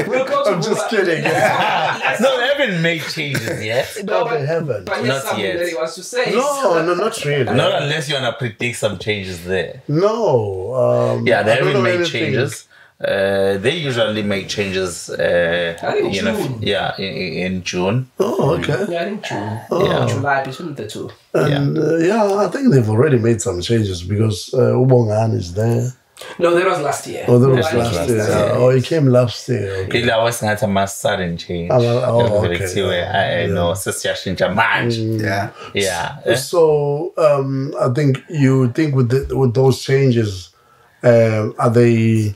We'll go to I'm just kidding. No, they haven't made changes yet. No, they haven't. But here's Not something yet. that he wants to say. No, not really. Not unless you want to predict some changes there. No. Yeah, they I don't haven't know made anything. changes. They usually make changes. think June. In June. Oh, okay. Yeah, I think June. Yeah. July, between the two. And I think they've already made some changes because Ubongan is there. No, that was last year. Oh, that was Yeah, last year. year. Oh, he came last year. Okay. Ile awasingathi ama-sudden change. Okay. Kuthiwe no sesiyashintsha manje. Yeah. Yeah. So I think you think with those changes, are they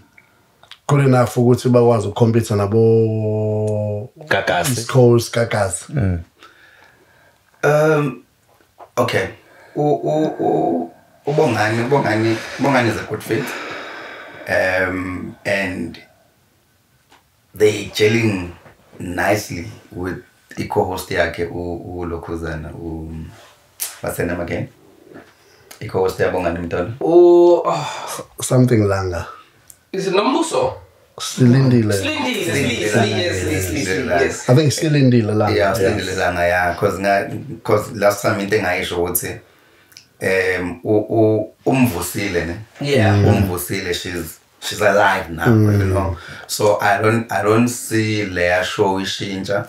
good enough for ukuthi bakwazi ukucompete nabo Gagasi. East Coast Gagasi? Okay. Ubongani is a good fit. And they gelling nicely with the co-host yakhe uLokhuzana what's her name again? The co-host yabongani Mtolo. Oh, Something Langa. is it Nombuso? Silindile. Slindy, yes. I think Silindile Langa. Yeah, Silindile Langa, yeah. Because last time I think I showed it. Umvusile, ne? Yeah. Umvusile, she's alive now, you know. So I don't see Leia show ishinja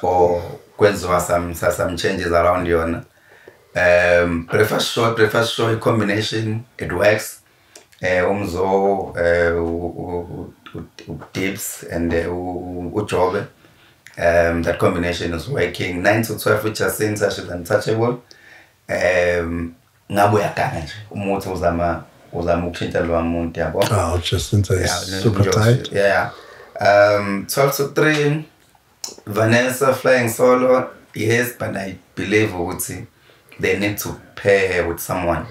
or kwenziwa some changes around yona. Prefer show combination, it works. Umzo Dips and Ujobe. That combination is working. 9 to 12, which are saying she's untouchable. Ngabuya kanje umuthi uzama ukutshintsha lo muntu yabo. Oh, just into super tight. Yeah. 12 to 3 Vanessa flying solo, yes, but I believe ukuthi they need to pair her with someone.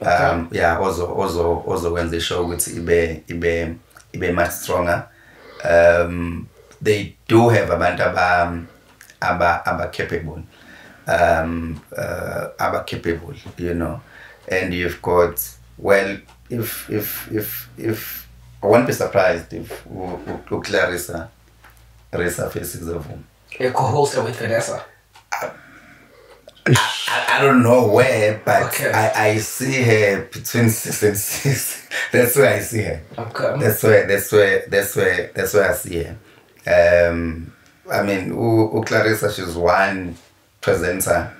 Yeah, also when they show ukuthi ibe much stronger. They do have abantu aba capable. Are capable, you know, and you've got if I won't be surprised if Clarissa faces a woman. A co-host with Vanessa. I don't know where, but Okay. I see her between 6 and 6. That's where I see her. Okay. That's where I see her. I mean, Clarissa, she's one presenter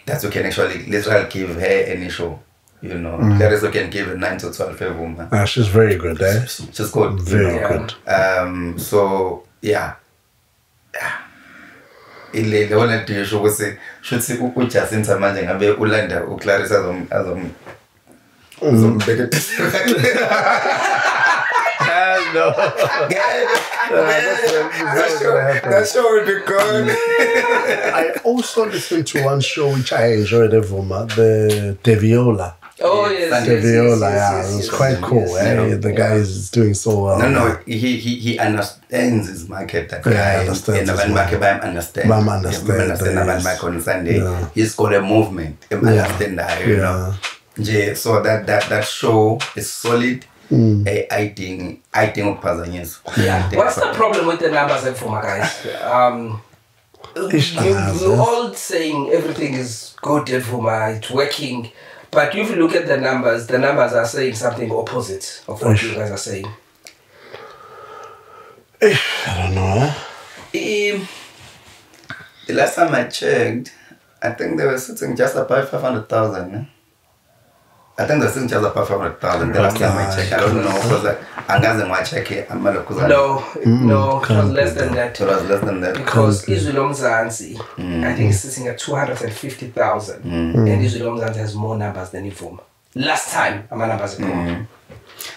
that you can actually literally give her any show, you know. Clarissa can give a 9 to 12 a woman. She's very good, eh? She's good. Very you know. good. So yeah. Ile wona disho ukuthi shuthi uJacinta manje ngabe ulanda uClarissa azombeka. No. That show would be good. I also listened to one show which I enjoyed, Evoma, the Deviola. Oh, yes. Deviola, yeah, it was quite cool. Eh? The guy is doing so well. No, he understands his market. That guy, Yeah, understands and his market. understand. Bam understand, Understand on Sunday. Yeah. He's got a movement. Understand that, you know. Yeah, so that show is solid. I think Yeah. What's the problem with the numbers for my guys? You all saying everything is good for my it's working, but if you look at the numbers are saying something opposite of what you guys are saying. I don't know. The last time I checked, I think they were sitting just above 500,000. Eh? I think they're sitting just above 500,000. The last time I checked, I don't know because I'm going to check it. No, it was less than that. It was less than that. Because Izulom Zanzi, I think, is sitting at 250,000, and Izulom Zanzi has more numbers than Ifum. Last time, my numbers are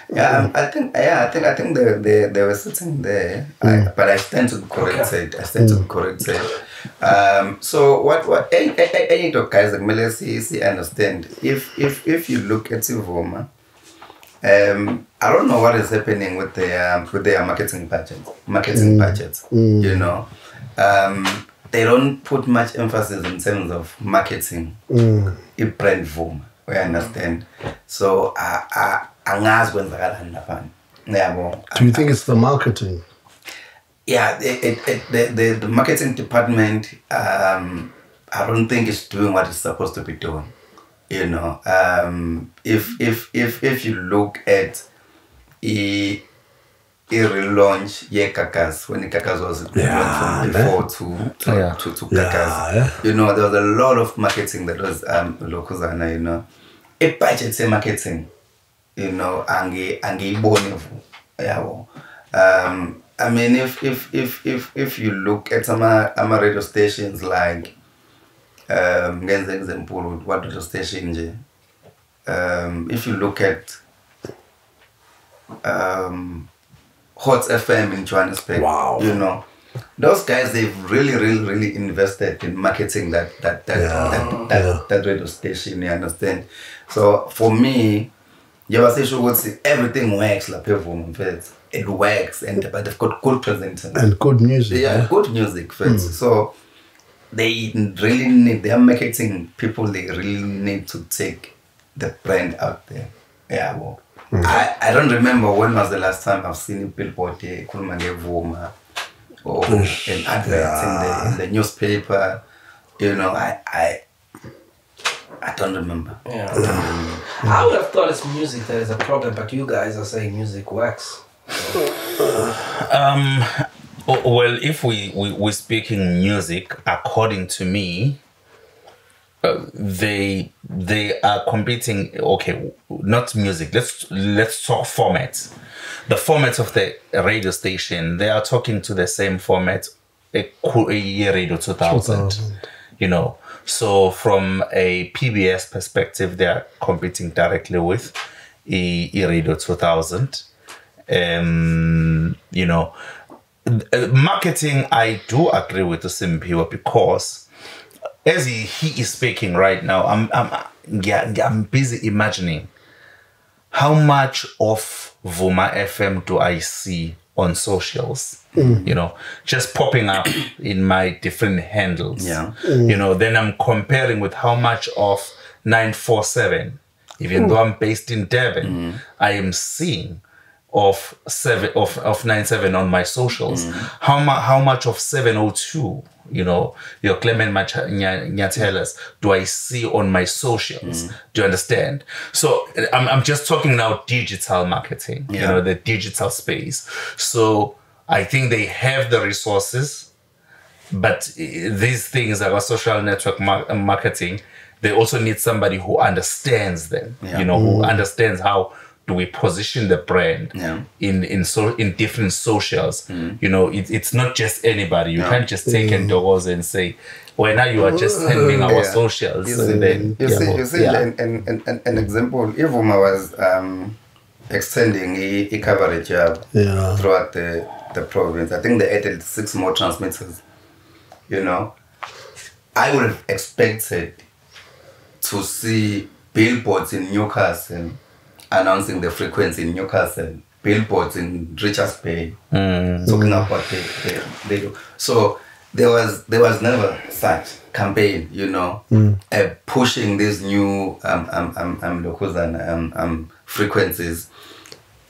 Yeah, I think they were sitting there, but I stand to be corrected. So what any of guys like Melissa understand if you look at Ivoma, I don't know what is happening with their marketing budgets. You know, they don't put much emphasis in terms of marketing. A brand Voma, we understand. So angazi kwenzakalani lapha. Yeah, well, Do you think it's the marketing? yeah, the marketing department, I don't think it's doing what it's supposed to be doing. You know, if you look at a relaunch, Kakas, when Kakas was relaunched from before to Kakas, Yeah. you know, there was a lot of marketing that was Lokuzana, you know. A budget marketing, you know, angi bonivu, yeah. I mean, if you look at some radio stations like ngenze example what radio station nje, if you look at Hot FM in Johannesburg, Wow. you know, those guys, they've really invested in marketing that radio station, you understand? So for me, everything works like it works, but they've got good presenters And good music. yeah, good music first. So they really need their marketing people. They really need to take the brand out there. Yeah, well, I don't remember when was the last time I've seen a billboard here, Kulmange Vuma, or an advert in the newspaper. You know, I don't remember. Yeah. I would have thought it's music that is a problem, but you guys are saying music works. Well, if we're speaking music, according to me, they are competing. Okay, not music. Let's talk formats. The format of the radio station, they are talking to the same format. A Radio 2000. You know, so from a PBS perspective, they are competing directly with Radio 2000. You know, marketing, I do agree with Simpiwa because as he is speaking right now, I'm busy imagining how much of Vuma FM do I see on socials, you know, just popping up in my different handles. Yeah. You know, then I'm comparing with how much of 947, even though I'm based in Durban, I am seeing of 97 on my socials. How much of 702, you know, your Clement Nyatelas do I see on my socials? Do you understand? So I'm just talking now digital marketing, you know, the digital space. So I think they have the resources, but these things like social network marketing, they also need somebody who understands them, you know, who understands how do we position the brand in different socials. You know, it's not just anybody. You can't just take Ndogozo and say, well, now you are just handling our socials. And then you see an example, Ivuma was extending a coverage throughout the province. I think they added 6 more transmitters. You know, I would have expected to see billboards in Newcastle announcing the frequency in Newcastle, billboards in Richards Bay, talking about what they do. So there was never such campaign, you know, pushing these new frequencies.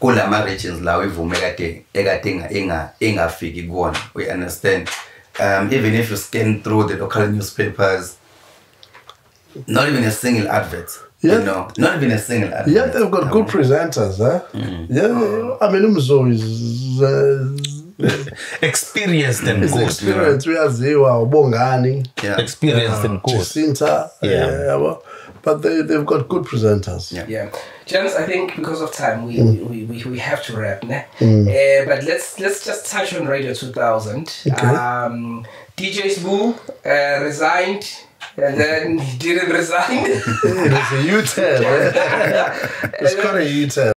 Kulama regions la Ivuma ingafiki kuona. We understand. Even if you scan through the local newspapers, not even a single advert. Yeah. You know, not even a single advert. Yeah, they've got good presenters, Yeah, I mean, Umzo is experienced and good. Experienced. Uyaziwa, Ubongani, Experienced and good. Jacinta. Yeah. But they've got good presenters. Yeah, gents, I think because of time we have to wrap, ne? But let's just touch on Radio 2000. DJ Sbu resigned. And then he didn't resign. It's a U-turn. It's got a U-turn.